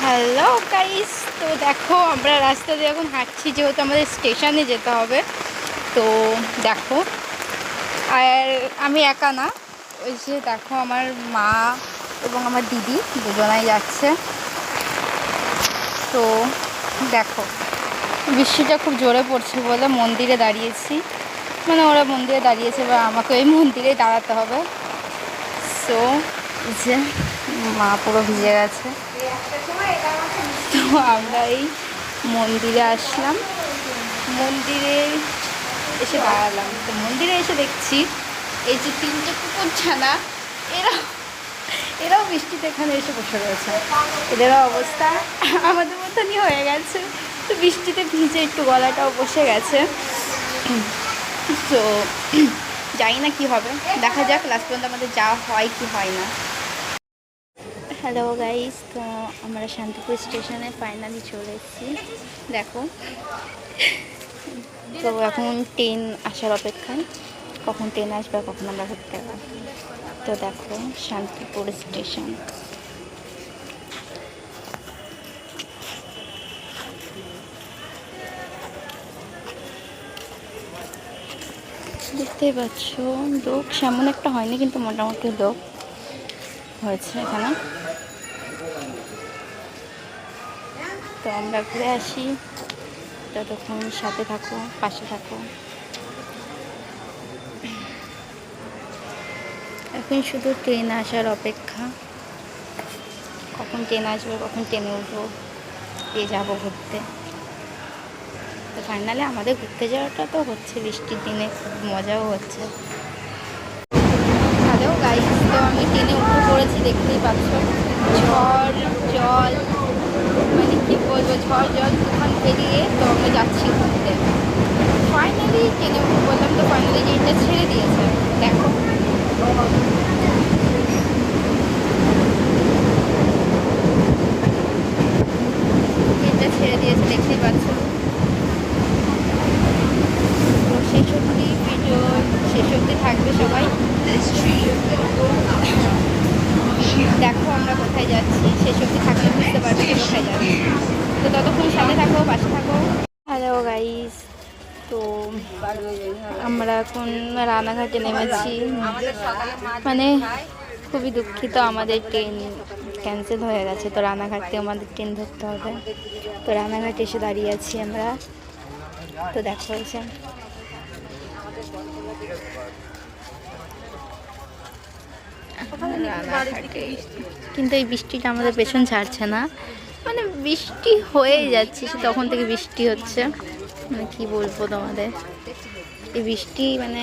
Hello guys, তো দেখো আমরা রাস্তা দিয়ে এখন হাঁটছি, যেহেতু আমাদের স্টেশনে যেতে হবে। তো দেখো, আর আমি একা না, ওই যে দেখো আমার মা এবং আমার দিদি দুজনাই যাচ্ছে। তো দেখো, বৃষ্টিটা খুব জোরে পড়ছে বলে মন্দিরে দাঁড়িয়েছি, মানে ওরা মন্দিরে দাঁড়িয়েছে বা আমাকে ওই মন্দিরেই দাঁড়াতে হবে। সো যে মা পুরো ভিজে গেছে। তো আমরা এই মন্দিরে আসলাম, মন্দিরে এসে দাঁড়ালাম। তো মন্দিরে এসে দেখছি এই যে তিনটে কুকুরছানা, এরা এরাও বৃষ্টিতে এখানে এসে বসে রয়েছে। এদেরও অবস্থা আমাদের মতনই হয়ে গেছে। তো বৃষ্টিতে ভিজে একটু গলাটাও বসে গেছে। তো জানি না কী হবে, দেখা যাক লাস্ট পর্যন্ত আমাদের যাওয়া হয় কি হয় না। হ্যালো গাইস, তো আমরা শান্তিপুর স্টেশনে ফাইনালি চলে এসেছি। দেখো, তো এখন ট্রেন আসার অপেক্ষায়, কখন ট্রেন আসবে কখন আমরা ঘুরতে যাব। তো দেখো শান্তিপুর স্টেশন। দেখতেই পাচ্ছ লোক সেমন একটা হয়নি, কিন্তু মোটামুটি লোক হয়েছে এখানে। তো আমরা ঘুরে আসি, ততক্ষণ সাথে থাকো, পাশে থাকো। এখন শুধু ট্রেন আসার অপেক্ষা, কখন ট্রেন আসবে কখন ট্রেনে উঠবো, দিয়ে যাবো ঘুরতে। তো ফাইনালি আমাদের ঘুরতে যাওয়াটা তো হচ্ছে, বৃষ্টির দিনে খুব মজাও হচ্ছে। হ্যালো গাইস, তো আমি ট্রেনে উঠে পড়েছি, দেখতেই পাচ্ছ ঝড় জল, মানে কী বলবো, ঝড় জল তুফান পেরিয়ে তো আমরা যাচ্ছি ঘুরতে। ফাইনালি ট্রেনে উঠে বললাম, তো ফাইনালি ট্রেনটা ছেড়ে দিয়েছে। দেখো ট্রেনটা ছেড়ে দিয়েছে, দেখতেই পাচ্ছ। তো শেষ অবধি ভিডিও শেষ অবধি থাকবে সবাই। দেখো আমরা কোথায় যাচ্ছি, শেষ অবধি থাকলে বুঝতে পারবে কোথায় যাচ্ছি। তো ততক্ষণ সাথে থাকো, পাশে থাকো। হ্যালো গাইস, তো আমরা এখন রানাঘাটে নেমেছি। মানে খুবই দুঃখিত, আমাদের ট্রেন ক্যান্সেল হয়ে গেছে। তো রানাঘাটে আমাদের ট্রেন ধরতে হবে। তো রানাঘাটে এসে দাঁড়িয়ে আছি আমরা। তো দেখা হয়েছে কিন্তু এই বৃষ্টিটা আমাদের পেছন ছাড়ছে না, মানে বৃষ্টি হয়ে যাচ্ছে, তখন থেকে বৃষ্টি হচ্ছে। মানে কি বলবো তোমাদের, এই বৃষ্টি মানে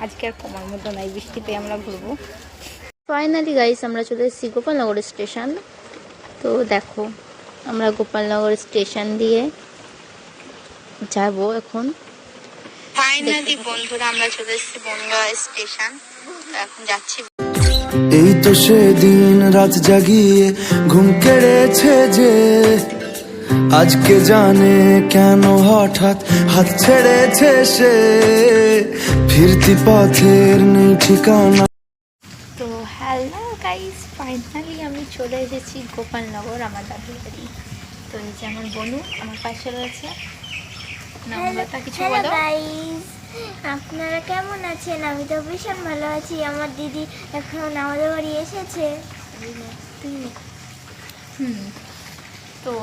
আজকে আর কমার মতো নাই, বৃষ্টিতে আমরা ঘুরবো। ফাইনালি গাইস আমরা চলে এসেছি গোপালনগর স্টেশন। তো দেখো আমরা গোপালনগর স্টেশন দিয়ে যাব এখন। ফাইনালি বন্ধুরা আমরা চলে এসেছি বনগাঁ স্টেশন, এখন যাচ্ছি। এই তো সেদিন রাত জাগিয়ে ঘুম কেড়েছে যে, আজকে জানে কেন হঠাৎ হাত ছেড়েছে সে, ফিরতি পথের নেই ঠিকানা। তো হ্যালো গাইস, ফাইনালি আমি চলে এসেছি গোপালনগর, আমার দাদুর বাড়ি। তো এই যে আমার বোনু আমার পাশে রয়েছে। কিছু বলো গাইস, আপনারা কেমন আছেন? আমি তো ভীষণ ভালো আছি। আমার দিদি এখন আমাদের বাড়ি এসেছে। তো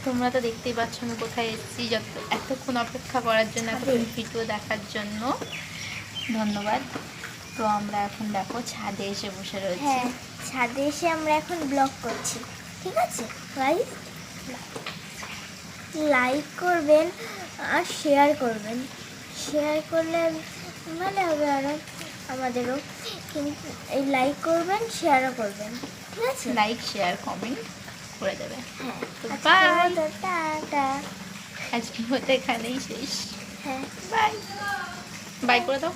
তোমরা তো দেখতেই পাচ্ছ আমি কোথায় এসেছি, এতক্ষণ অপেক্ষা করার জন্য, এতক্ষণ ভিডিও দেখার জন্য ধন্যবাদ। তো আমরা এখন দেখো ছাদে এসে বসে রয়েছি। হ্যাঁ, ছাদে এসে আমরা এখন ব্লগ করছি, ঠিক আছে গাইস? লাইক করবেন আর শেয়ার করবেন, শেয়ার করলে ভালো হবে আরও আমাদেরও। কিন্তু এই লাইক করবেন, শেয়ারও করবেন, ঠিক আছে? লাইক শেয়ার কমেন্ট করে দেবে। হ্যাঁ, তো বাই, টাটা। আজকের মতো এখানেই শেষ। হ্যাঁ, বাই বাই করে দাও।